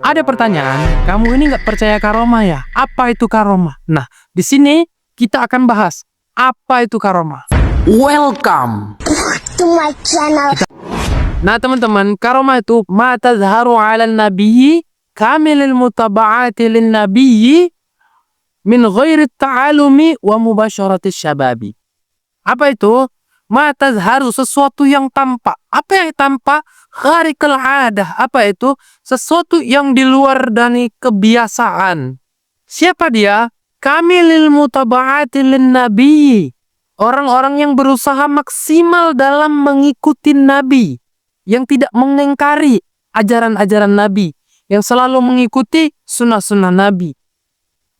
Ada pertanyaan, kamu ini nggak percaya karomah ya? Apa itu karomah? Nah, di sini kita akan bahas apa itu karomah. Welcome to my channel. Nah teman-teman, karomah itu ma tazharu 'ala nabiyyi kamilil mutaba'ati lin nabiyyi min ghairi ta'alumi wa mubasyarati syababi. Apa itu? Ma tazharu, sesuatu yang tampak. Apa yang tampak? Khariqal 'adah. Apa itu? Sesuatu yang di luar dari kebiasaan. Siapa dia? Kamilil mutaba'ati lin nabiyyi. Orang-orang yang berusaha maksimal dalam mengikuti Nabi, yang tidak mengingkari ajaran-ajaran Nabi, yang selalu mengikuti sunnah-sunnah Nabi.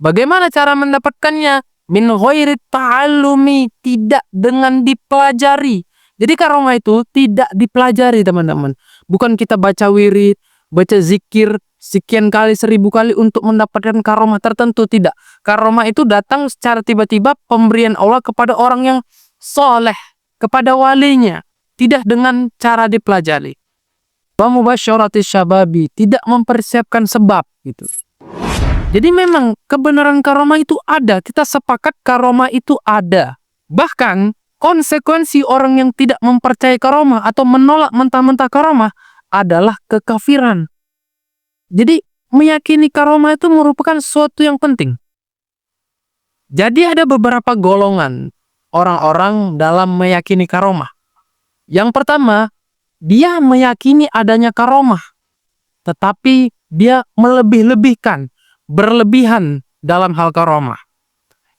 Bagaimana cara mendapatkannya? Min ghairi ta'allumi, tidak dengan dipelajari. Jadi karomah itu tidak dipelajari teman-teman. Bukan kita baca wirid, baca zikir sekian kali, 1000 kali untuk mendapatkan karomah tertentu, tidak. Karomah itu datang secara tiba-tiba, pemberian Allah kepada orang yang soleh, kepada walinya, tidak dengan cara dipelajari. Wa mubasyarati syababi, tidak mempersiapkan sebab gitu. Jadi memang kebenaran karomah itu ada, kita sepakat karomah itu ada. Bahkan konsekuensi orang yang tidak mempercayai karomah atau menolak mentah-mentah karomah adalah kekafiran. Jadi meyakini karomah itu merupakan sesuatu yang penting. Jadi ada beberapa golongan orang-orang dalam meyakini karomah. Yang pertama, dia meyakini adanya karomah, tetapi dia melebih-lebihkan, berlebihan dalam hal karomah.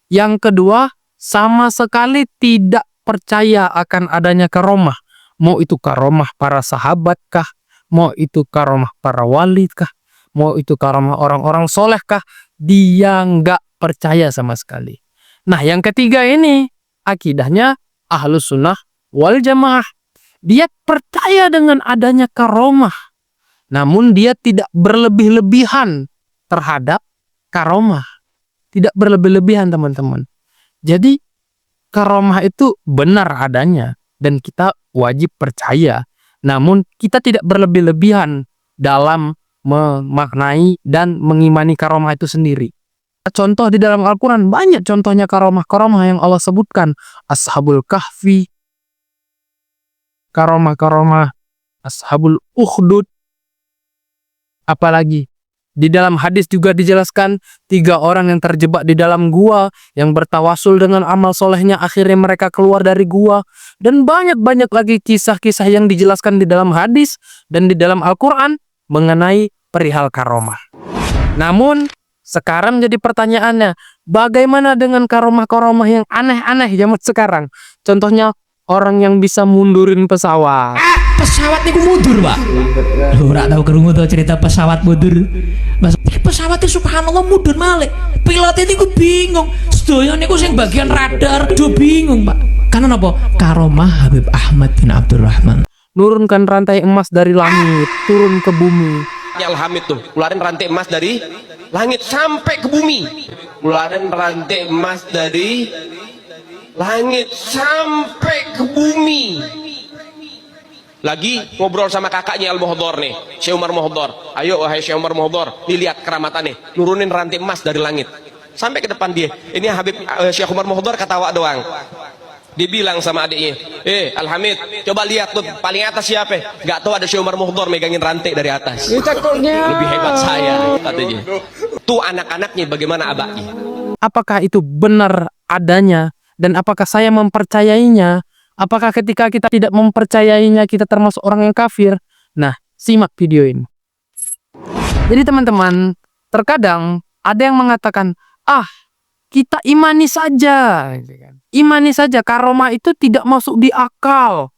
Yang kedua, sama sekali tidak percaya akan adanya karomah. Mau itu karomah para sahabat kah? Mau itu karomah para wali kah? Mau itu karomah orang-orang soleh kah? Dia nggak percaya sama sekali. Nah, yang ketiga ini, akidahnya ahlus sunnah wal jamaah. Dia percaya dengan adanya karomah, namun dia tidak berlebih-lebihan terhadap karomah. Tidak berlebih-lebihan teman-teman. Jadi karomah itu benar adanya dan kita wajib percaya. Namun kita tidak berlebih-lebihan dalam memaknai dan mengimani karomah itu sendiri. Contoh di dalam Al-Quran, banyak contohnya karomah-karomah yang Allah sebutkan. Ashabul Kahfi, karomah-karomah Ashabul Ukhdud. Apalagi di dalam hadis juga dijelaskan 3 orang yang terjebak di dalam gua, yang bertawasul dengan amal solehnya, akhirnya mereka keluar dari gua. Dan banyak-banyak lagi kisah-kisah yang dijelaskan di dalam hadis dan di dalam Al-Quran mengenai perihal karomah. Namun sekarang jadi pertanyaannya, bagaimana dengan karomah-karomah yang aneh-aneh zaman sekarang? Contohnya orang yang bisa mundurin pesawat. Pesawat niku mundur, Pak. Lho, ora tau krungu to cerita pesawat mundur. Mas, pesawatnya subhanallah mundur malih. Pilotnya niku bingung. Sedaya niku sing bagian radar do bingung, Pak. Karena apa? Karomah Habib Ahmad bin Abdurrahman. Nurunkan rantai emas dari langit, turun ke bumi. Alhamid tuh, ngeluarin rantai emas dari langit sampai ke bumi. Ngeluarin rantai emas dari langit sampai ke bumi. Lagi ngobrol sama kakaknya Al-Muhdhar nih, Syekh Umar Muhdhar. Ayo wahai Syekh Umar Muhdhar, dilihat keramatannya, nurunin rantai emas dari langit sampai ke depan dia. Ini Habib Syekh Umar Muhdhar ketawa doang. Dibilang sama adiknya, Alhamid, coba lihat tuh paling atas siapa? Gak tahu, ada Syekh Umar Muhdhar megangin rantai dari atas. Lebih hebat saya, katanya. Tuh anak-anaknya bagaimana abaknya? Apakah itu benar adanya dan apakah saya mempercayainya? Apakah ketika kita tidak mempercayainya kita termasuk orang yang kafir? Nah, simak video ini. Jadi teman-teman, terkadang ada yang mengatakan, kita imani saja. Imani saja, karomah itu tidak masuk di akal.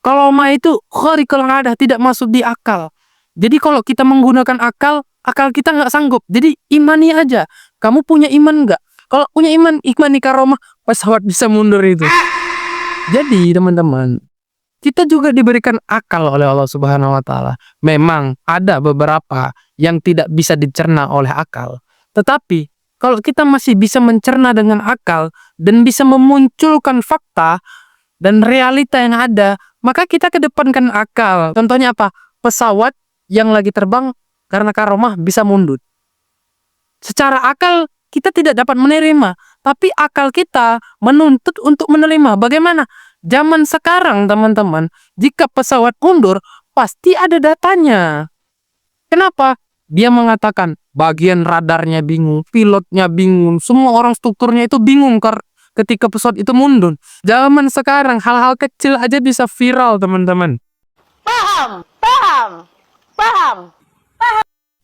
Karomah itu khariqul 'adah, tidak masuk di akal. Jadi kalau kita menggunakan akal kita nggak sanggup. Jadi imani aja. Kamu punya iman nggak? Kalau punya iman, imani karomah, pesawat bisa mundur itu. Jadi teman-teman, kita juga diberikan akal oleh Allah Subhanahu wa Ta'ala. Memang ada beberapa yang tidak bisa dicerna oleh akal. Tetapi kalau kita masih bisa mencerna dengan akal dan bisa memunculkan fakta dan realita yang ada, maka kita kedepankan akal. Contohnya apa? Pesawat yang lagi terbang karena karomah bisa mundur. Secara akal kita tidak dapat menerima, tapi akal kita menuntut untuk menerima. Bagaimana? Zaman sekarang teman-teman, jika pesawat mundur, pasti ada datanya. Kenapa? Dia mengatakan bagian radarnya bingung, pilotnya bingung, semua orang strukturnya itu bingung ketika pesawat itu mundur. Zaman sekarang hal-hal kecil aja bisa viral teman-teman. Paham.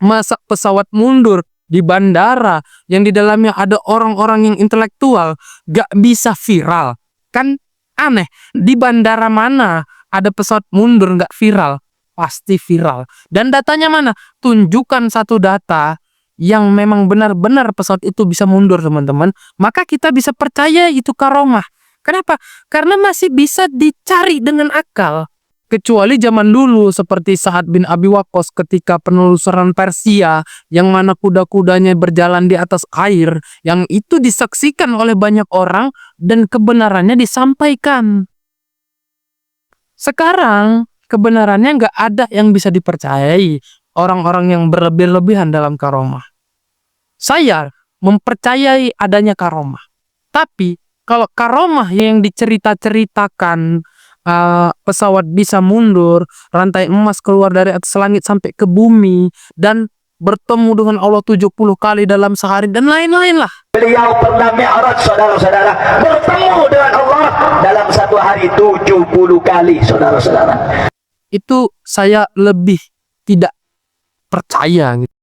Masa pesawat mundur di bandara yang di dalamnya ada orang-orang yang intelektual gak bisa viral? Kan aneh. Di bandara mana ada pesawat mundur gak viral? Pasti viral. Dan datanya mana? Tunjukkan satu data yang memang benar-benar pesawat itu bisa mundur teman-teman. Maka kita bisa percaya itu karomah. Kenapa? Karena masih bisa dicari dengan akal. Kecuali zaman dulu seperti Sa'ad bin Abi Waqqas ketika penelusuran Persia yang mana kuda-kudanya berjalan di atas air, yang itu disaksikan oleh banyak orang dan kebenarannya disampaikan. Sekarang kebenarannya nggak ada yang bisa dipercayai orang-orang yang berlebih-lebihan dalam karomah. Saya mempercayai adanya karomah. Tapi kalau karomah yang dicerita-ceritakan, pesawat bisa mundur, rantai emas keluar dari atas langit sampai ke bumi, dan bertemu dengan Allah 70 kali dalam sehari, dan lain-lain lah. Beliau pernah mi'raj, saudara-saudara, bertemu dengan Allah dalam satu hari 70 kali, saudara-saudara. Itu saya lebih tidak percaya gitu.